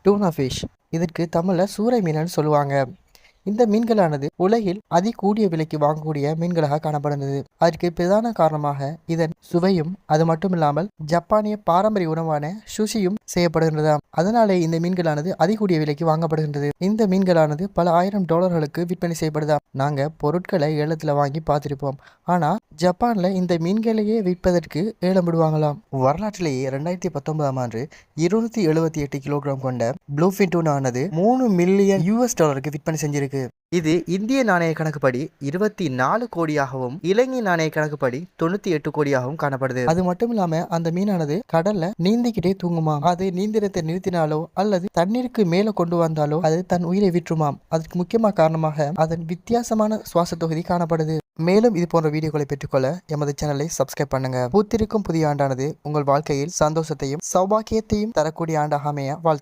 டூனா ஃபிஷ். இதற்கு தமிழில் சூறை மீன் சொல்லுவாங்க. இந்த மீன்களானது உலகில் அதிகூடிய விலைக்கு வாங்கக்கூடிய மீன்களாக காணப்படுகிறது. அதற்கு பிரதான காரணமாக இதன் சுவையும் அது மட்டும் இல்லாமல் ஜப்பானிய பாரம்பரிய உணவான சுஷியும் செய்யப்படுகின்றதாம். அதனாலே இந்த மீன்களானது அதிகூடிய விலைக்கு வாங்கப்படுகின்றது. இந்த மீன்களானது பல $1000 விற்பனை செய்யப்படுதாம். நாங்க பொருட்களை ஏலத்துல வாங்கி பார்த்திருப்போம். ஆனா ஜப்பான்ல இந்த மீன்களையே விற்பதற்கு ஏலம் விடுவாங்களாம். வரலாற்றிலேயே 2019ஆம் ஆண்டு 278 கிலோகிராம் கொண்ட ப்ளூஃபின் டூனா ஆனது $3 மில்லியன் விற்பனை செஞ்சிருக்கு. இது இந்திய நாணய கணக்குப்படி 24 கோடியாகவும் இலங்கை நாணய கணக்குப்படி 98 கோடியாகவும் காணப்படுது. அது மட்டும் இல்லாம அந்த மீனானது கடல்ல நீந்திக்கிட்டே தூங்குமாம். அது நீந்திரத்தை நிறுத்தினாலோ அல்லது தண்ணீருக்கு மேல கொண்டு வந்தாலோ அது தன் உயிரை விற்றுமாம். அதற்கு முக்கியமான காரணமாக அதன் வித்தியாசமான சுவாச தொகுதி காணப்படுது. மேலும் இது போன்ற வீடியோக்களை பெற்றுக்கொள்ள எமது சேனலை சப்ஸ்கிரைப் பண்ணுங்க. பூத்திருக்கும் புதிய ஆண்டானது உங்கள் வாழ்க்கையில் சந்தோஷத்தையும் சௌபாக்கியத்தையும் தரக்கூடிய ஆண்டாக அமைய வாழ்த்து.